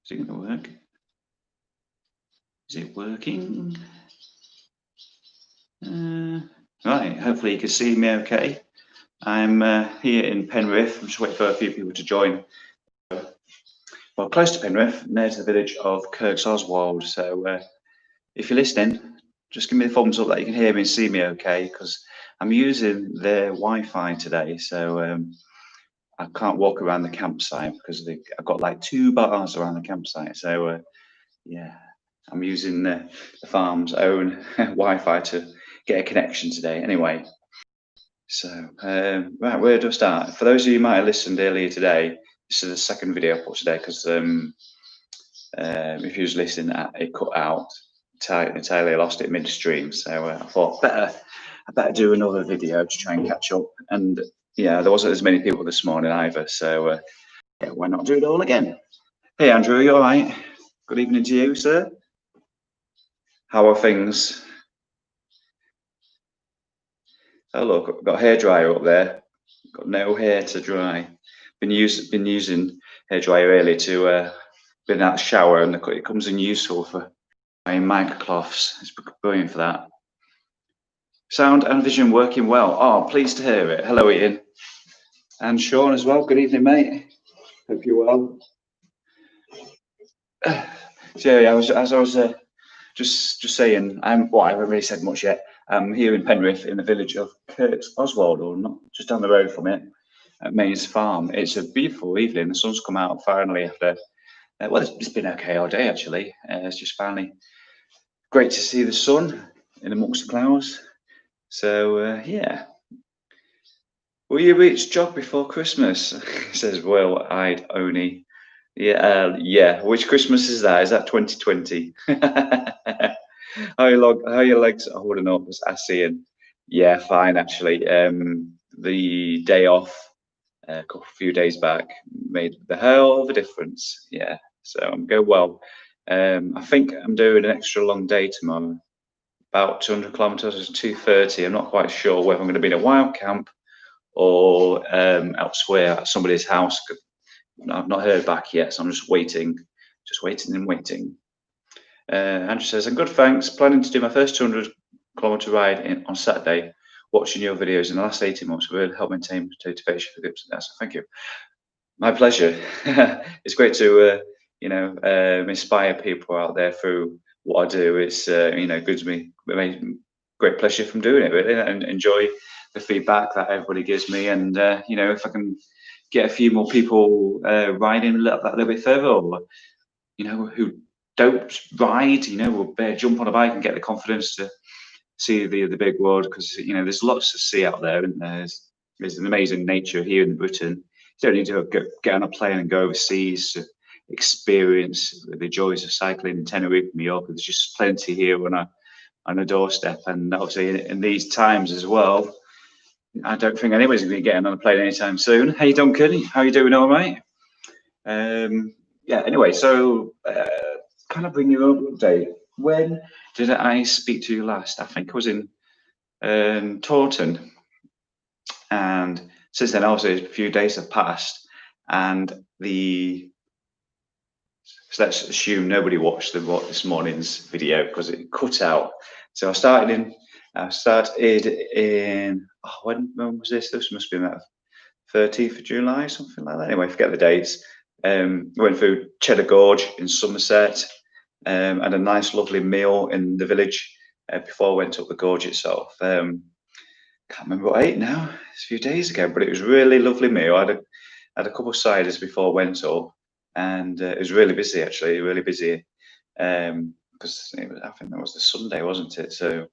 Is it going to work? Is it working? Right, hopefully you can see me okay. I'm here in Penrith. I'm just waiting for a few people to join. Well, close to Penrith, near to the village of Kirksoswald. So if you're listening, just give me a thumbs up that you can hear me and see me okay, because I'm using their Wi-Fi today. So I can't walk around the campsite because I've got like 2 bars around the campsite. So yeah, I'm using the farm's own Wi-Fi to get a connection today. Anyway, so right, where do I start? For those of you who might have listened earlier today, this is the second video I put today because if you was listening, it cut out entirely. I lost it midstream, so I thought I better do another video to try and catch up. And yeah, there wasn't as many people this morning either, so yeah, why not do it all again? Hey Andrew, are you all right? Good evening to you, sir. How are things? Oh look, I've got a hairdryer up there. Got no hair to dry. Been using hairdryer earlier to been out the shower, and it comes in useful for drying microcloths. It's brilliant for that. Sound and vision working well. Oh, pleased to hear it. Hello, Ian. And Sean as well. Good evening, mate. Hope you're well. So yeah, as I was just saying, I haven't really said much yet. I'm here in Penrith, in the village of Kirksoswald, or not just down the road from it, at Mains Farm. It's a beautiful evening. The sun's come out finally after. Well, it's been okay all day actually. It's just finally great to see the sun in amongst the clouds. So yeah. Will you reach jog before Christmas? Says Will I'd only. Yeah, yeah. Which Christmas is that? Is that 2020? How your legs are holding up? I see it. Yeah, fine actually. The day off a few days back made the hell of a difference. Yeah, so I'm going well. I think I'm doing an extra long day tomorrow, about 200 kilometers, 230. I'm not quite sure whether I'm going to be in a wild camp or elsewhere at somebody's house. I've not heard back yet, so I'm just waiting and waiting. Andrew says, I'm good, thanks. Planning to do my first 200-kilometer ride on Saturday. Watching your videos in the last 18 months really helped maintain motivation for groups. So thank you. My pleasure. It's great to inspire people out there through what I do. It's gives me great pleasure from doing it really, and enjoy the feedback that everybody gives me. And if I can get a few more people riding a little bit further, or who don't ride, will jump on a bike and get the confidence to see the big world, because there's lots to see out there, and there's an amazing nature here in Britain. You don't need to get on a plane and go overseas to experience the joys of cycling in Tenerife, New York. There's just plenty here on a doorstep, and obviously in these times as well. I don't think anybody's going to be getting on a plane anytime soon. Hey Duncan, how you doing? All right? Yeah. Anyway, so kind of bring you up update. When did I speak to you last? I think I was in Taunton, and since then, obviously, a few days have passed, and so let's assume nobody watched this morning's video because it cut out. So I started in. When was this? This must be about 30th of July, something like that. Anyway, forget the dates. Went through Cheddar Gorge in Somerset, and a nice, lovely meal in the village before I went up the gorge itself. Can't remember what I ate now. It's a few days ago, but it was a really lovely meal. I had a couple of ciders before I went up, and it was really busy actually, really busy. Because I think that was the Sunday, wasn't it? So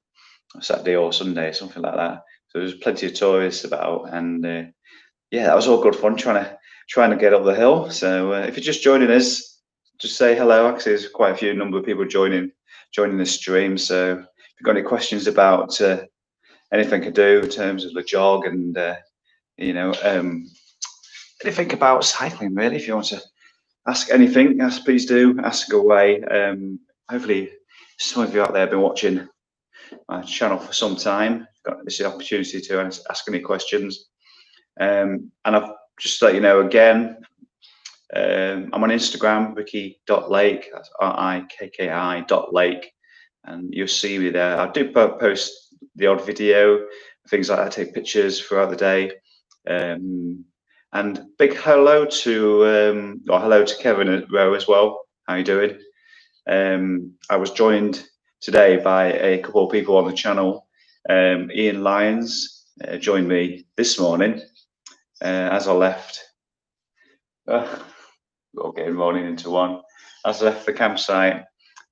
Saturday or Sunday, something like that. So there's plenty of tourists about, and yeah, that was all good fun trying to get up the hill. So if you're just joining us, just say hello. Actually, there's quite a few number of people joining the stream. So if you've got any questions about anything I could do in terms of LEJOG and anything about cycling, really, if you want to ask anything, please do ask away. Hopefully, some of you out there have been watching my channel for some time. Got this opportunity to ask any questions, and I've just let you know again, I'm on Instagram, ricky.lake, that's RIKKI.lake, and you'll see me there. I do post the odd video, things like that, take pictures throughout the day. And big hello to Kevin at Rowe as well. How you doing? I was joined today by a couple of people on the channel. Ian Lyons joined me this morning as I left. Getting rolling into one. As I left the campsite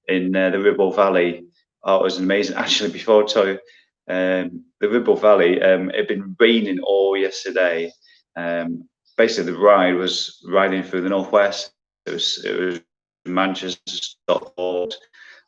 in the Ribble Valley, oh, it was amazing. Actually, before I tell you, the Ribble Valley, it had been raining all yesterday. Basically, the ride was riding through the northwest. It was Manchester, Stockport,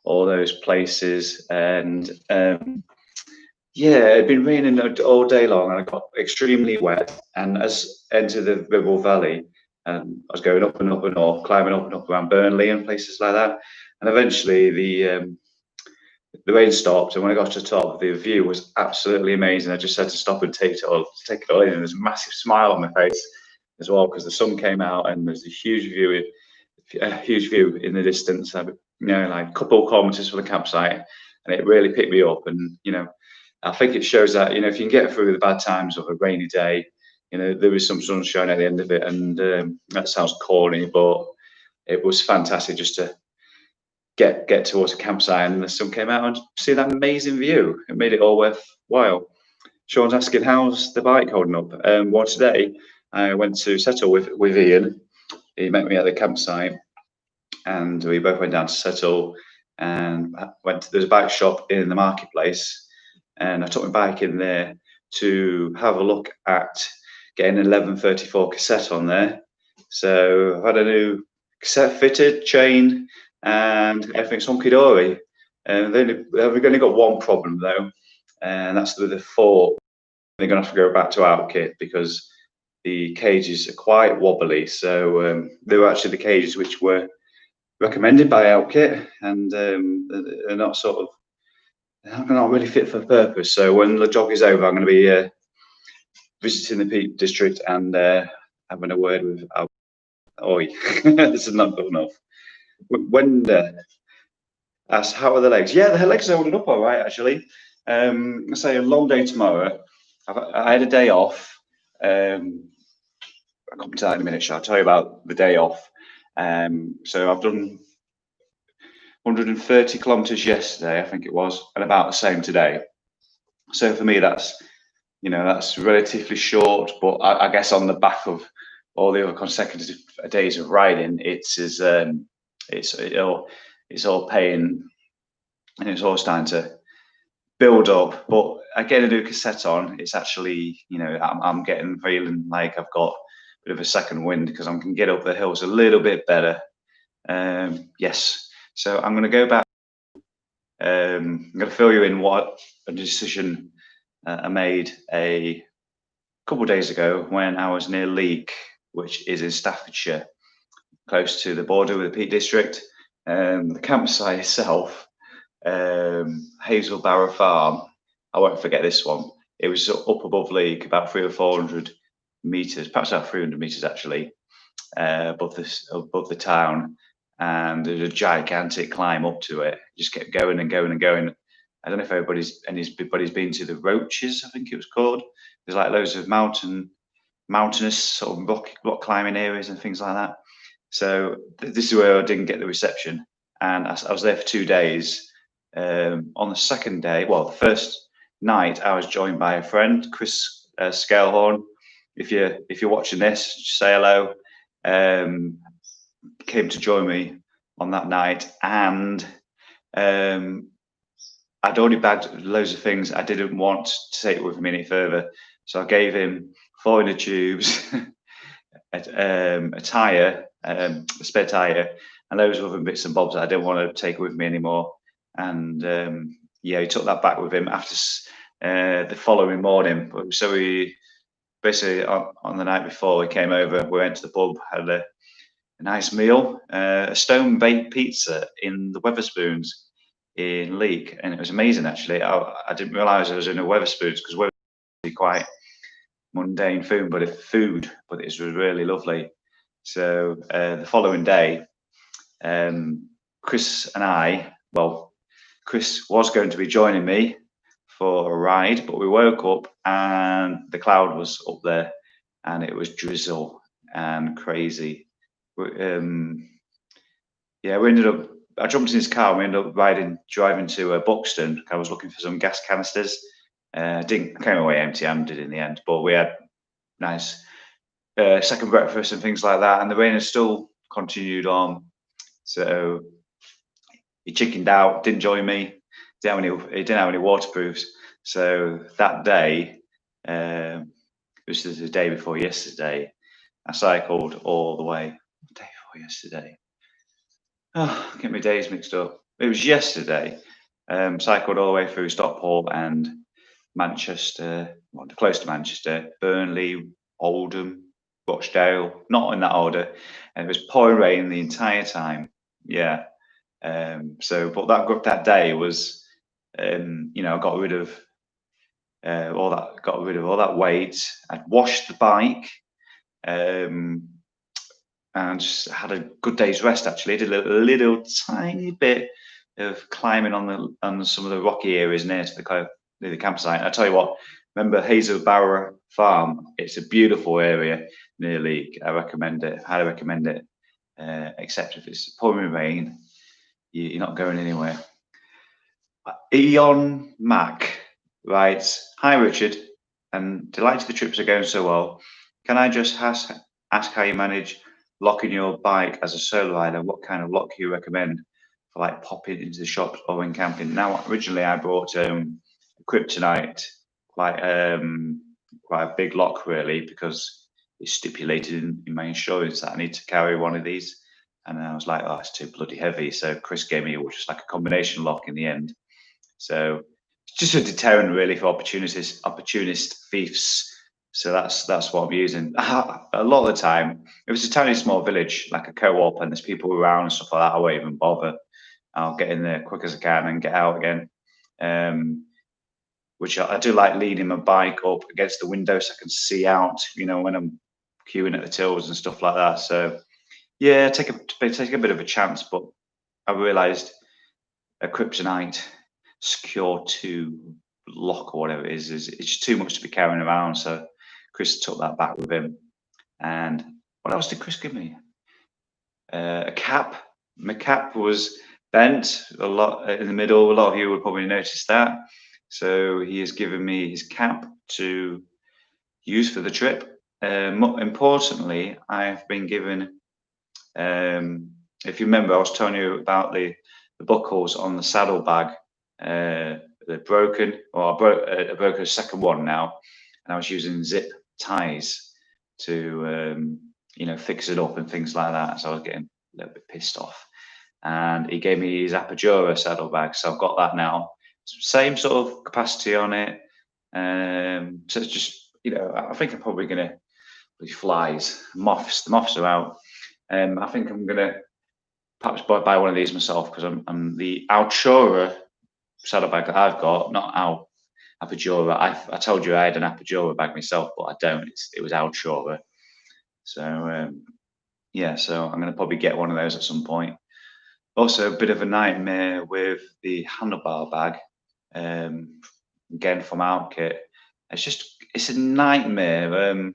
all those places, and yeah, it had been raining all day long, and I got extremely wet. And as I entered the Ribble Valley, I was going up and up and up, climbing up and up around Burnley and places like that. And eventually, the rain stopped, and when I got to the top, the view was absolutely amazing. I just had to stop and take it all in. And there's a massive smile on my face as well, because the sun came out and there's a huge view in the distance. Like a couple of kilometers from the campsite, and it really picked me up. And I think it shows that if you can get through the bad times of a rainy day, there is some sunshine at the end of it. And that sounds corny, but it was fantastic just to get towards the campsite and the sun came out and see that amazing view. It made it all worthwhile. Sean's asking, how's the bike holding up? Well, today I went to Settle with Ian. He met me at the campsite, and we both went down to Settle and there's a bike shop in the marketplace, and I took my bike in there to have a look at getting an 1134 cassette on there. So I've had a new cassette fitted, chain, and everything's hunky dory. And then we've only got one problem though, and that's with the fork. They're going to have to go back to our kit because the cages are quite wobbly. So they were actually the cages which were recommended by Outkit, and they're not not really fit for purpose. So when the jog is over, I'm going to be visiting the Peak District and having a word with our. Oi, this is not good enough. When asked how are the legs? Yeah, the legs are holding up all right actually. I say a long day tomorrow. I had a day off. I'll come to that in a minute. I'll tell you about the day off. So I've done 130 kilometers yesterday, I think it was, and about the same today. So for me, that's relatively short, but I guess on the back of all the other consecutive days of riding, it's all paying, and it's all starting to build up. But I get a new cassette on, it's actually, I'm feeling like I've got a bit of a second wind because I can get up the hills a little bit better. Yes, so I'm going to go back. I'm going to fill you in what a decision I made a couple of days ago when I was near Leek, which is in Staffordshire, close to the border with the Peak District. The campsite itself, Hazelbarrow Farm, I won't forget this one. It was up above Leek, about 300 or 400 meters, perhaps about 300 meters actually, above the town, and there's a gigantic climb up to it. Just kept going and going and going. I don't know if anybody's been to the Roaches, I think it was called. There's like loads of mountainous sort of rock climbing areas and things like that. So this is where I didn't get the reception, and I was there for 2 days. On the second day, well, the first night, I was joined by a friend, Chris Scalehorn. If you're watching this, just say hello. Came to join me on that night, and I'd already bagged loads of things I didn't want to take with me any further. So I gave him 4 inner tubes, a tyre, a spare tyre, and loads of other bits and bobs that I didn't want to take with me anymore. And yeah, he took that back with him after the following morning. So we basically on the night before we came over, we went to the pub, had a nice meal, a stone baked pizza in the Wetherspoons in Leek, and it was amazing actually. I didn't realise I was in a Wetherspoons because Wetherspoons is quite mundane food, but it was really lovely. So the following day, Chris and I, well, Chris was going to be joining me for a ride, but we woke up and the cloud was up there and it was drizzle and crazy. Yeah, we ended up, I jumped in his car and we ended up driving to Buxton. I was looking for some gas canisters. I came away empty-handed in the end, but we had nice second breakfast and things like that, and the rain has still continued on. So he chickened out, didn't join me. He didn't have any waterproofs. So that day, it was the day before yesterday, I cycled all the way. The day before yesterday. Oh, get my days mixed up. It was yesterday. Cycled all the way through Stockport and Manchester, well, close to Manchester, Burnley, Oldham, Rochdale, not in that order. And it was pouring rain the entire time. Yeah. But that day was, I got rid of all that weight. I'd washed the bike, and just had a good day's rest. Actually, did a little tiny bit of climbing on some of the rocky areas near the campsite. I tell you what, remember Hazelbarrow Farm? It's a beautiful area near Leek. I recommend it. Highly recommend it. Except if it's pouring rain, you're not going anywhere. Eon Mac writes, "Hi Richard, and delighted the trips are going so well. Can I just ask how you manage locking your bike as a solo rider? What kind of lock you recommend for like popping into the shops or when camping?" Now, originally I bought a Kryptonite, quite a big lock really, because it's stipulated in my insurance that I need to carry one of these. And I was like, oh, it's too bloody heavy. So Chris gave me just like a combination lock in the end. So it's just a deterrent really for opportunist thieves. So that's what I'm using. A lot of the time, if it's a tiny small village like a co-op and there's people around and stuff like that, I won't even bother. I'll get in there quick as I can and get out again. Which I do like leaning my bike up against the window so I can see out, when I'm queuing at the tills and stuff like that. So yeah, take a bit of a chance, but I realised a Kryptonite Secure 2 lock or whatever it is it's just too much to be carrying around. So Chris took that back with him. And what else did Chris give me? A cap. My cap was bent a lot in the middle. A lot of you would probably notice that. So he has given me his cap to use for the trip. Importantly, I've been given, if you remember, I was telling you about the buckles on the saddlebag. They're broken, or I broke a second one now, and I was using zip ties to, fix it up and things like that. So I was getting a little bit pissed off. And he gave me his Apogora saddlebag, so I've got that now. Same sort of capacity on it. So it's just, I think I'm probably going to, these flies, the moths are out. I think I'm going to perhaps buy one of these myself, because I'm the Altura saddlebag that I've got, not Apogora. I told you I had an Apogora bag myself, but I don't. It was Altura. So, yeah, so I'm going to probably get one of those at some point. Also, a bit of a nightmare with the handlebar bag, again from Outkit. It's a nightmare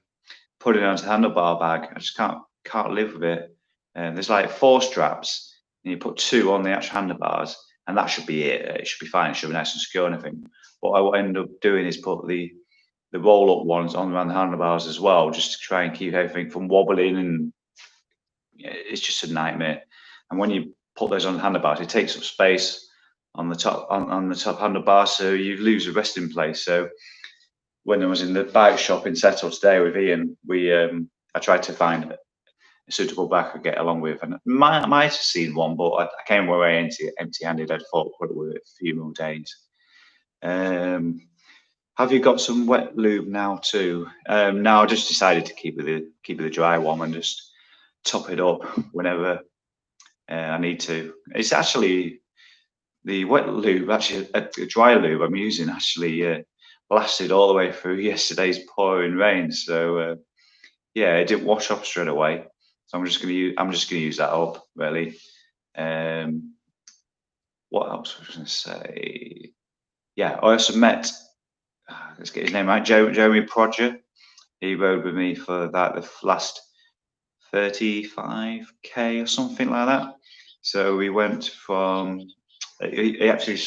putting it onto the handlebar bag. I just can't live with it. There's like 4 straps, and you put 2 on the actual handlebars, and that should be it. It should be fine. It should be nice and secure and everything. What I end up doing is put the roll-up ones on around the handlebars as well, just to try and keep everything from wobbling, and it's just a nightmare. And when you put those on the handlebars, it takes up space on the top handlebar, so you lose a resting place. So when I was in the bike shop in Settle today with Ian, I tried to find a suitable bag to get along with, and might have seen one, but I came away empty-handed. I thought put it with a few more days. Have you got some wet lube now too? No, I just decided to keep with the dry one and just top it up whenever I need to. It's actually the wet lube, actually a dry lube I'm using, actually lasted all the way through yesterday's pouring rain. So yeah, it didn't wash off straight away. So I'm just gonna use that up really. What else was I going to say? Yeah, I also met, let's get his name right, Jeremy Prodger. He rode with me for the last 35k or something like that. So we went from, he actually,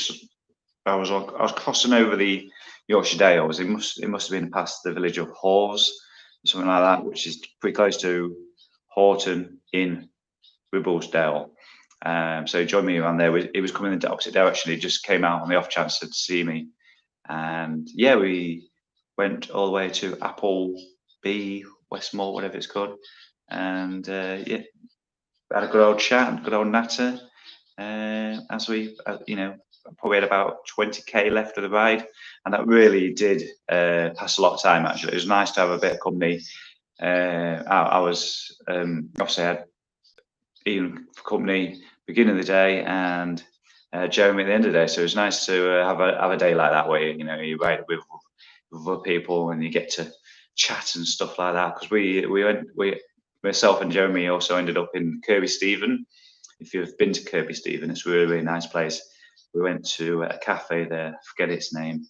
I was crossing over the Yorkshire Dales. It must have been past the village of Hawes, something like that, which is pretty close to Horton in Ribblesdale. So he joined me around there. He was coming in the opposite direction. He just came out on the off chance to see me. And yeah, we went all the way to Appleby, Westmore, whatever it's called. And yeah, had a good old chat, good old natter. As we, probably had about 20k left of the ride. And that really did pass a lot of time, actually. It was nice to have a bit of company. I was, obviously, I had Ian for company beginning of the day and Jeremy at the end of the day. So it was nice to have a day like that where you ride with other people and you get to chat and stuff like that. Because myself and Jeremy also ended up in Kirby Stephen. If you've been to Kirby Stephen, it's a really, really nice place. We went to a cafe there, I forget its name.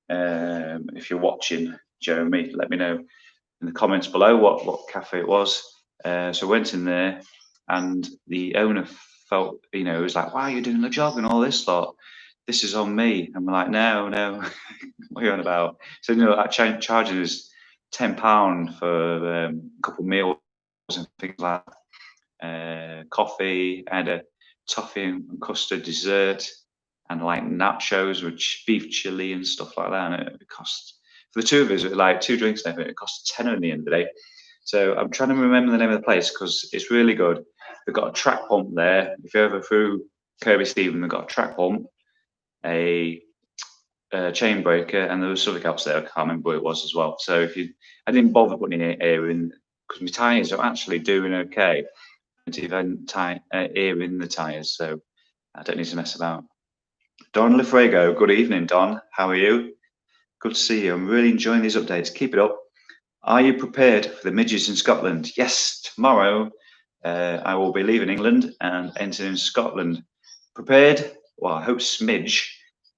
If you're watching, Jeremy, let me know in the comments below what cafe it was. So I went in there, and the owner felt, it was like, "Wow, you're doing the jog and all this lot. This is on me." And we're like, "No, what are you on about?" So charging us £10 for a couple of meals and things like that. Coffee, I had a toffee and custard dessert, and like nachos with beef chili and stuff like that. And it cost, for the two of us, like 2 drinks and everything, it cost £10 at the end of the day. So I'm trying to remember the name of the place because it's really good. They've got a track pump there. If you're ever through Kirby Stephen, they've got a track pump, a chain breaker, and there was something else there. I can't remember what it was as well. So I didn't bother putting any air in because my tyres are actually doing okay. Event air in the tyres, so I don't need to mess about. Don Lefrago, good evening, Don. How are you? Good to see you. I'm really enjoying these updates. Keep it up. Are you prepared for the midges in Scotland? Yes, tomorrow I will be leaving England and entering Scotland. Prepared? Well, I hope Smidge,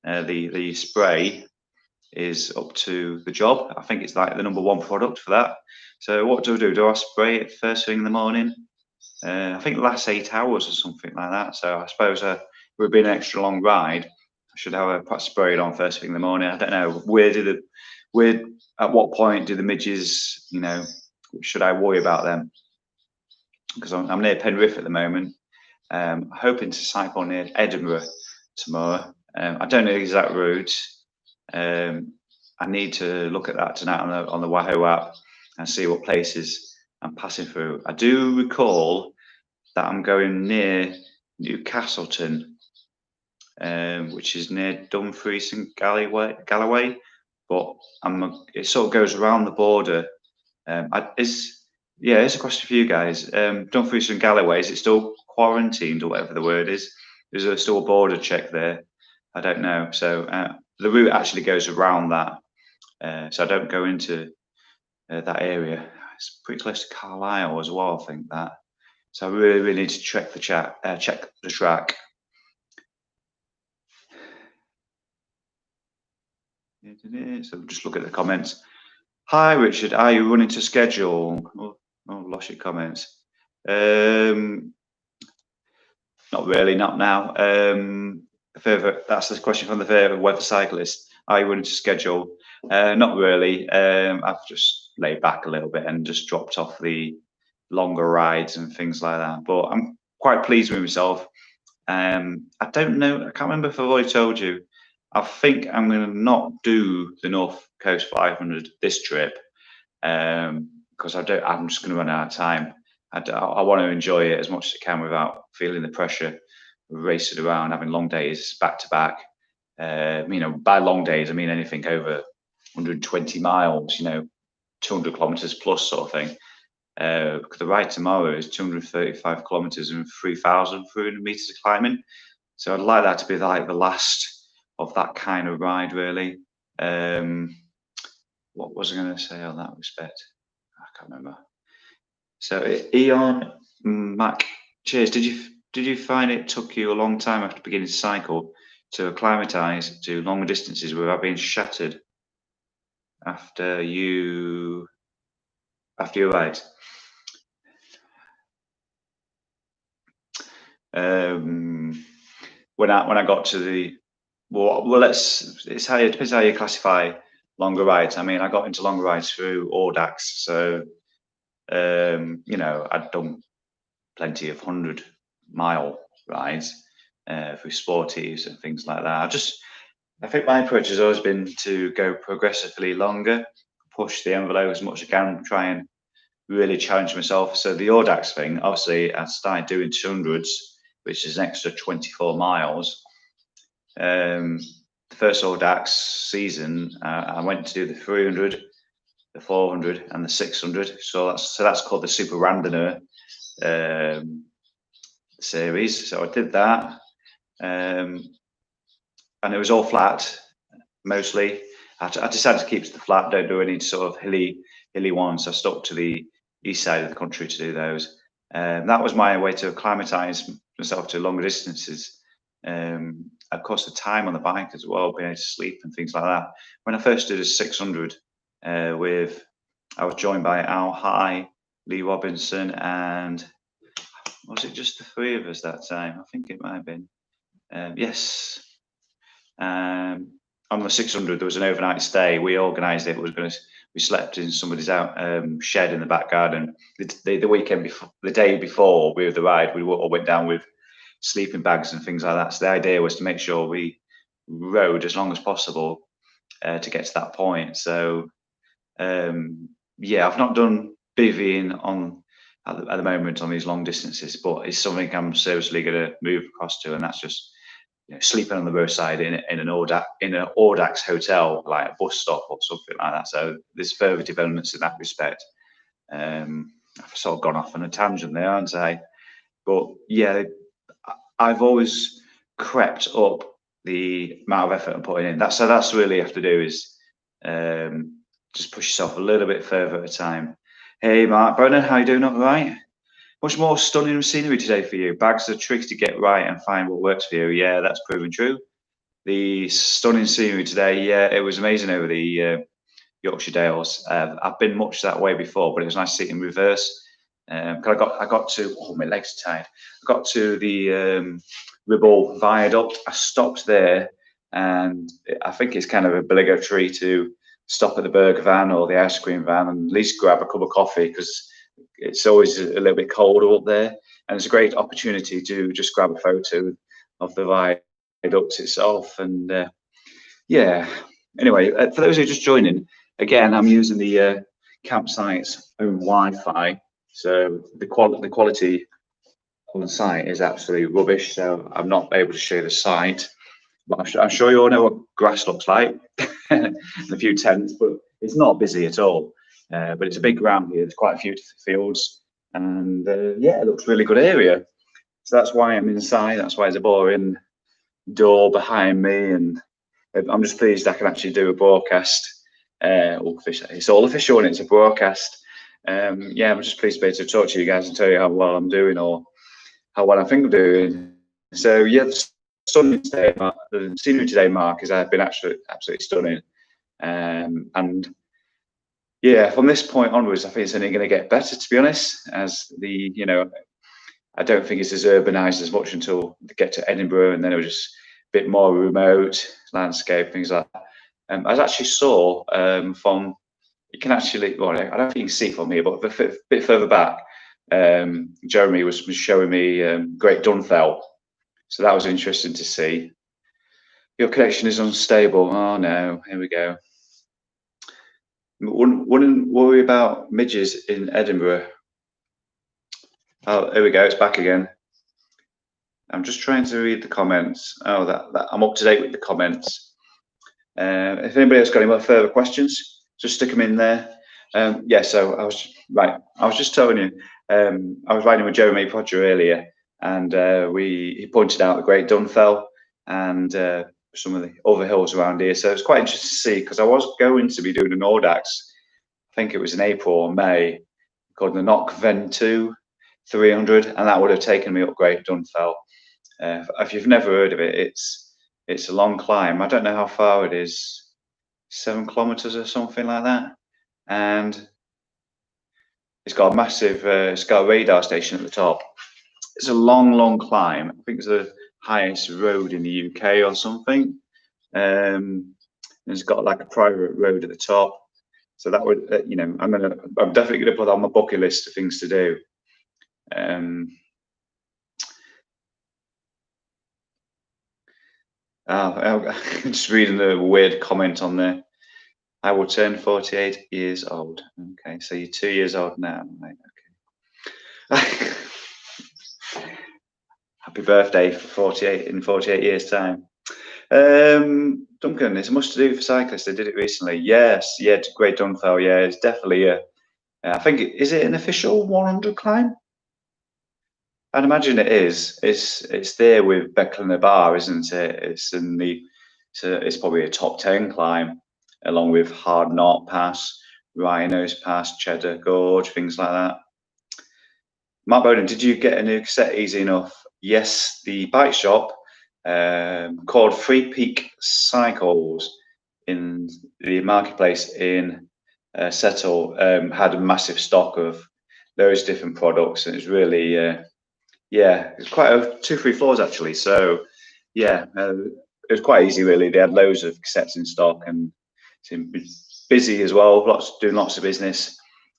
the spray, is up to the job. I think it's like the #1 product for that. So what do I do? Do I spray it first thing in the morning? I think the last 8 hours or something like that. So I suppose it would be an extra long ride. I should have perhaps spray it on first thing in the morning. I don't know. At what point do the midges, should I worry about them? Because I'm near Penrith at the moment. Hoping to cycle near Edinburgh tomorrow. I don't know the exact route. I need to look at that tonight on the Wahoo app and see what places I'm passing through. I do recall that I'm going near Newcastleton, which is near Dumfries and Galloway, but it sort of goes around the border. It's a question for you guys. Dumfries and Galloway, is it still quarantined or whatever the word is? Is there still a border check there? I don't know. So the route actually goes around that. So I don't go into that area. It's pretty close to Carlisle as well, I think that. So I really, really need to check the track. So just look at the comments. Hi, Richard. Are you running to schedule? Oh, lost your comments. Not really, not now. That's the question from the favourite weather cyclist. Are you running to schedule? Not really. I've just laid back a little bit and just dropped off the longer rides and things like that. But I'm quite pleased with myself. I don't know. I can't remember if I've already told you. I think I'm going to not do the North Coast 500 this trip because I'm just going to run out of time. I want to enjoy it as much as I can without feeling the pressure of racing around, having long days back to back. By long days, I mean anything over 120 miles, 200 kilometers plus sort of thing. Because the ride tomorrow is 235 kilometers and 3,300 meters of climbing. So I'd like that to be like the last of that kind of ride, really. What was I going to say on that respect? I can't remember. So Eon Mac, cheers. Did you find it took you a long time after beginning to cycle to acclimatise to longer distances without being shattered after you ride? When I got to the it depends how you classify longer rides. I mean, I got into longer rides through Audax, so I'd done plenty of 100-mile rides through sporties and things like that. I think my approach has always been to go progressively longer, push the envelope as much as I can, try and really challenge myself. So the Audax thing, obviously, I started doing 200s, which is an extra 24 miles. The first Audax season, I went to do the 300, the 400, and the 600. So that's called the Super Randoner series. So I did that, and it was all flat mostly. I decided to keep to the flat, don't do any sort of hilly ones. I stuck to the east side of the country to do those. That was my way to acclimatise myself to longer distances. Of course, the time on the bike as well, being able to sleep and things like that. When I first did a 600 I was joined by Al High, Lee Robinson, and was it just the three of us that time? I think it might have been. Yes. On the 600, there was an overnight stay. We organised it. We slept in somebody's shed in the back garden. The weekend before, the day before we were the ride, we all went down with sleeping bags and things like that. So the idea was to make sure we rode as long as possible to get to that point. So yeah, I've not done bivvying at the moment on these long distances, but it's something I'm seriously going to move across to, and that's just sleeping on the roadside in an Audax hotel, like a bus stop or something like that. So there's further developments in that respect. I've sort of gone off on a tangent there, haven't I? But yeah, I've always crept up the amount of effort I'm putting in. That's really you have to do is just push yourself a little bit further at a time. Hey, Mark Brennan, how you doing? All right? Much more stunning scenery today for you. Bags are tricky to get right and find what works for you. Yeah, that's proven true. The stunning scenery today, yeah, it was amazing over the Yorkshire Dales. I've been much that way before, but it was nice to see it in reverse. I got to, oh, my legs are tired. I got to the Ribble Viaduct. I stopped there, and I think it's kind of obligatory to stop at the burger van or the ice cream van and at least grab a cup of coffee, because it's always a little bit colder up there, and it's a great opportunity to just grab a photo of the viaduct itself. And yeah, anyway, for those who are just joining, again, I'm using the campsite's own Wi-Fi, so the quality on the site is absolutely rubbish. So I'm not able to share the site, but I'm sure you all know what grass looks like and a few tents, but it's not busy at all. But it's a big ground here. There's quite a few fields, and yeah, it looks a really good area. So that's why I'm inside. That's why there's a boring door behind me, and I'm just pleased I can actually do a broadcast. It's all official, and it's a broadcast. Yeah, I'm just pleased to be able to talk to you guys and tell you how well I'm doing, or how well I think I'm doing. So yeah, the scenery today, Mark, has been absolutely stunning. And yeah, from this point onwards, I think it's only going to get better, to be honest, as I don't think it's as urbanised as much until they get to Edinburgh, and then it was just a bit more remote landscape, things like that. I actually saw from, you can actually, well, I don't think you can see from here, but a bit further back, Jeremy was showing me Great Dunfell. So that was interesting to see. Your connection is unstable. Oh no, here we go. Wouldn't worry about midges in Edinburgh. Oh, here we go. It's back again. I'm just trying to read the comments. Oh, I'm up to date with the comments. If anybody else got any more further questions, just stick them in there. Yeah, so I was just telling you, I was riding with Jeremy Podger earlier, and he pointed out the Great Dunfell and some of the other hills around here. So it's quite interesting to see, because I was going to be doing an Audax, I think it was in April or May, called the Knock Ventoux 300, and that would have taken me up Great Dunfell. If you've never heard of it, it's a long climb. I don't know how far it is, 7 kilometers or something like that, and it's got a massive, it's got a radar station at the top. It's a long climb. I think it's the highest road in the UK or something. It's got like a private road at the top. So that would, you know, I'm definitely gonna put that on my bucket list of things to do. I'm just reading the weird comment on there. I will turn 48 years old. Okay, so you're 2 years old now, mate. Okay. Happy birthday for 48 in 48 years' time. Duncan, it's a must to do for cyclists. I did it recently. Yes, yeah, Great Dunfell. Yeah, it's definitely a. I think is it an official 100 climb? I'd imagine it is. It's there with Bedale and the Bar, isn't it? It's in the. It's probably a top 10 climb, along with Hard Knot Pass, Rhinos Pass, Cheddar Gorge, things like that. Mark Bowden, did you get a new cassette easy enough? Yes, the bike shop called Free Peak Cycles in the marketplace in Settle had a massive stock of those different products, and it's really yeah, it's quite a 2-3 floors actually. So yeah, it was quite easy really. They had loads of cassettes in stock and seemed busy as well. Doing lots of business.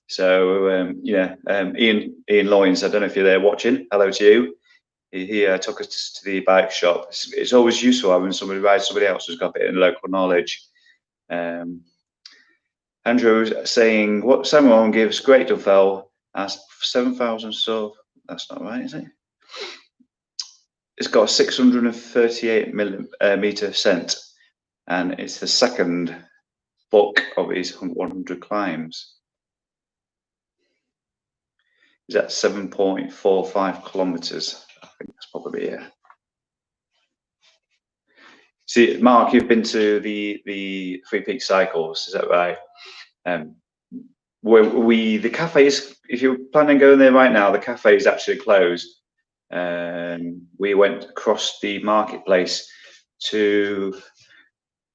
So yeah, Ian Loynes, I don't know if you're there watching. Hello to you. He took us to the bike shop. It's always useful having somebody ride somebody else who's got a bit of local knowledge. Andrew saying what someone gives Great Dunfell as 7,000 sub. That's not right, is it? It's got a 638 meter ascent, and it's the second book of his 100 climbs. Is that 7.45 kilometers? I think that's probably it. See, Mark, you've been to the Free Peak Cycles, is that right? Where the cafe is, if you're planning on going there right now, the cafe is actually closed. We went across the marketplace to,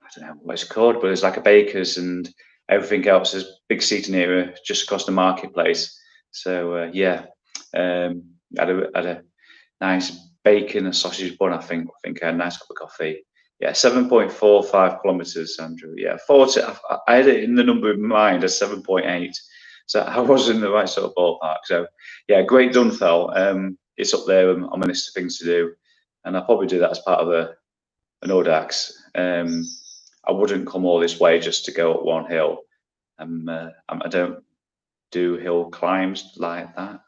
I don't know what it's called, but it's like a baker's and everything else. There's big seating area just across the marketplace. So yeah, had a nice bacon and sausage bun. I think a nice cup of coffee. Yeah, 7.45 kilometers, Andrew. Yeah, 40. I had it in the number in mind as 7.8, so I was in the right sort of ballpark. So yeah, Great Dunfell. It's up there on my list of things to do, and I'll probably do that as part of an Audax. I wouldn't come all this way just to go up one hill. I don't do hill climbs like that.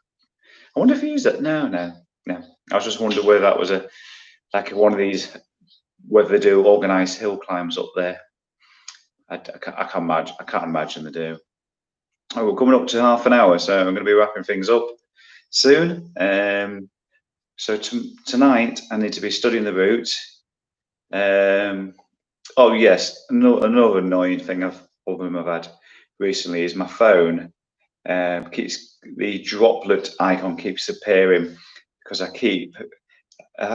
I wonder if he used it. No. I was just wondering whether that was like one of these, whether they do organised hill climbs up there. I can't imagine they do. Oh, we're coming up to half an hour, so I'm going to be wrapping things up soon. So tonight I need to be studying the route. Oh yes, another annoying problem I've had recently is my phone keeps, the droplet icon keeps appearing because I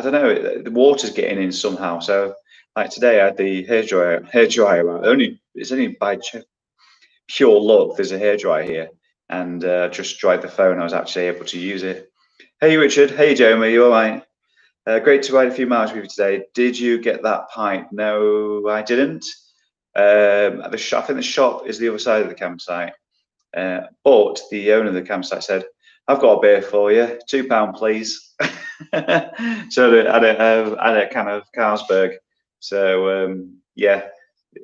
don't know, the water's getting in somehow. So like today I had the hairdryer. It's only by pure luck there's a hairdryer here, and just dried the phone. I was actually able to use it. Hey Richard, hey Jeremy, you all right? Great to ride a few miles with you today. Did you get that pint? No, I didn't. I think the shop is the other side of the campsite. But the owner of the campsite said, "I've got a beer for you, £2, please." So I had a can of Carlsberg. So yeah,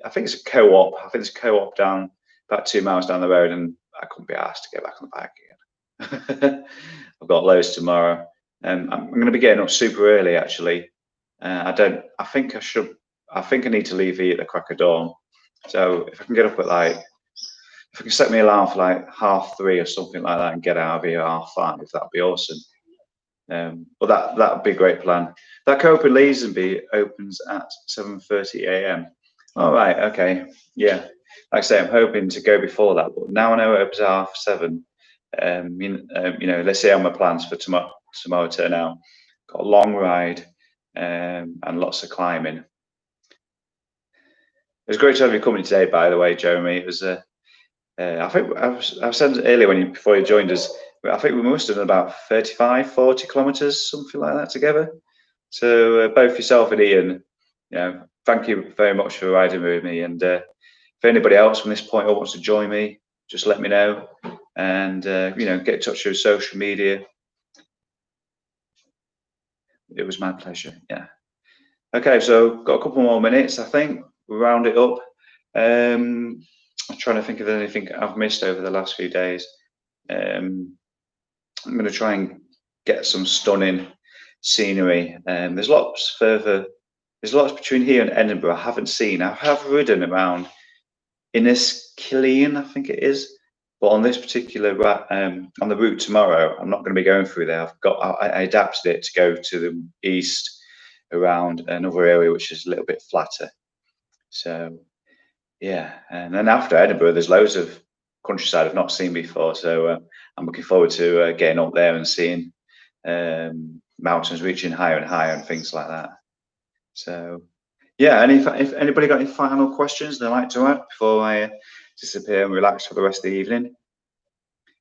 I think it's a co-op. I think it's a co-op down about 2 miles down the road, and I couldn't be asked to get back on the bike again. I've got loads tomorrow. I'm going to be getting up super early actually. I think I need to leave here at the crack of dawn. So if I can get up at if I can set my alarm for like 3:30 or something like that and get out of here 5:30, that'd be awesome. But that would be a great plan. That co-op in Leesonby opens at 7:30 a.m. All right, okay, yeah. Like I say, I'm hoping to go before that, but now I know it opens at 7:30. let's say on my plans for tomorrow turn out. Got a long ride and lots of climbing. It was great to have you company today, by the way, Jeremy. It was I think I was saying earlier before you joined us, I think we must have done about 35, 40 kilometers, something like that together. So both yourself and Ian, thank you very much for riding with me. And if anybody else from this point on wants to join me, just let me know, and get in touch with social media. It was my pleasure. Yeah. Okay, so got a couple more minutes. I think we'll round it up. I'm trying to think of anything I've missed over the last few days. I'm going to try and get some stunning scenery. There's lots between here and Edinburgh I haven't seen. I have ridden around Inniskilleen, I think it is, but on this particular on the route tomorrow, I'm not going to be going through there. I adapted it to go to the east around another area which is a little bit flatter. So yeah, and then after Edinburgh, there's loads of countryside I've not seen before. So I'm looking forward to getting up there and seeing mountains reaching higher and higher and things like that. So yeah, and if anybody got any final questions they'd like to add before I disappear and relax for the rest of the evening,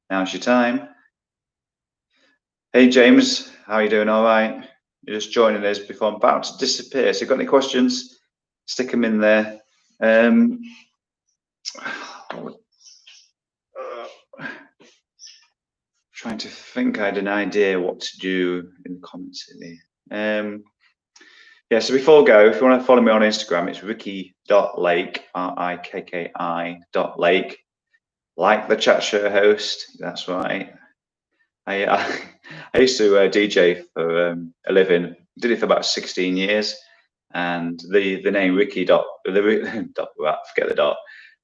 now's your time. Hey James, how are you doing? All right, you're just joining us before I'm about to disappear. So if you've got any questions, stick them in there. Trying to think, I had an idea what to do in the comments here. Yeah, so before I go, if you want to follow me on Instagram, it's ricky.lake, RIKKI.lake. Like the chat show host, that's right. I used to DJ for a living. Did it for about 16 years, and the name Ricky forget the dot.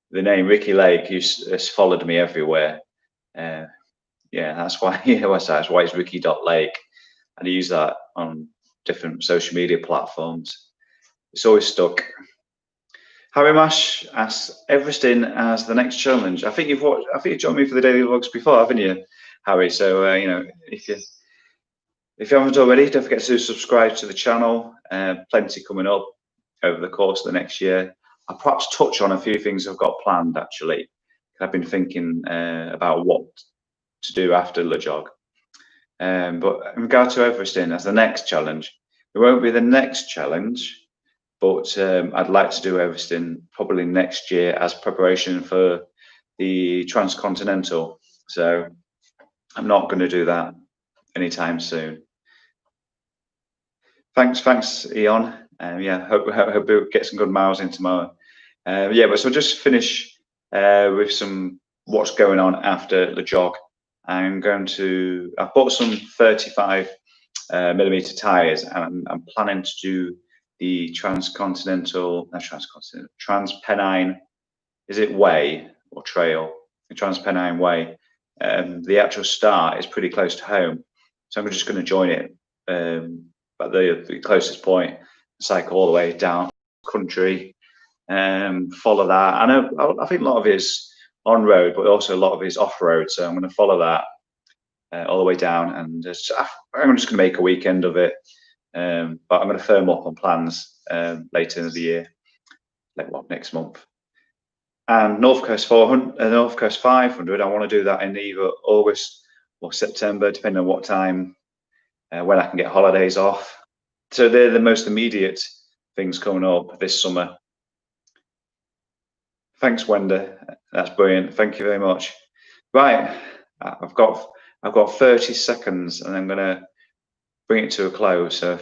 The name Ricky Lake has followed me everywhere. Yeah, that's why. That's why it's Ricky.lake, and I use that on different social media platforms. It's always stuck. Harry Mash asks Everesting as the next challenge. I think you've joined me for the daily vlogs before, haven't you, Harry? So if you haven't already, don't forget to subscribe to the channel. Plenty coming up over the course of the next year. I'll perhaps touch on a few things I've got planned actually. I've been thinking about what to do after LEJOG. But in regard to Everesting as the next challenge, it won't be the next challenge, but I'd like to do Everesting probably next year as preparation for the Transcontinental. So I'm not going to do that anytime soon. Thanks, Eon. Yeah, hope we get some good miles in tomorrow. Yeah, but so just finish with some what's going on after LEJOG. I've bought some 35 millimeter tires, and I'm planning to do the Transpennine, is it way or trail? The Transpennine Way. The actual start is pretty close to home, so I'm just going to join it at the closest point, cycle all the way down country, follow that. I think a lot of it is on road, but also a lot of it is off road. So I'm going to follow that all the way down, and I'm just going to make a weekend of it. But I'm going to firm up on plans later in the year, like next month. And North Coast 500, I want to do that in either August or September, depending on what time, when I can get holidays off. So they're the most immediate things coming up this summer. Thanks, Wenda. That's brilliant. Thank you very much. Right, I've got 30 seconds, and I'm going to bring it to a close. So,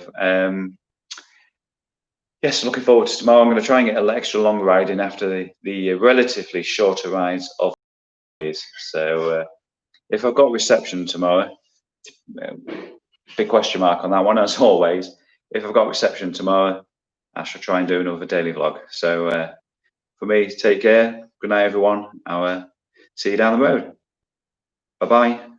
yes, looking forward to tomorrow. I'm going to try and get an extra long ride in after the relatively shorter rides of days. So, if I've got reception tomorrow, big question mark on that one, as always. If I've got reception tomorrow, I shall try and do another daily vlog. So, for me, take care. Good night, everyone. I'll see you down the road. Bye-bye.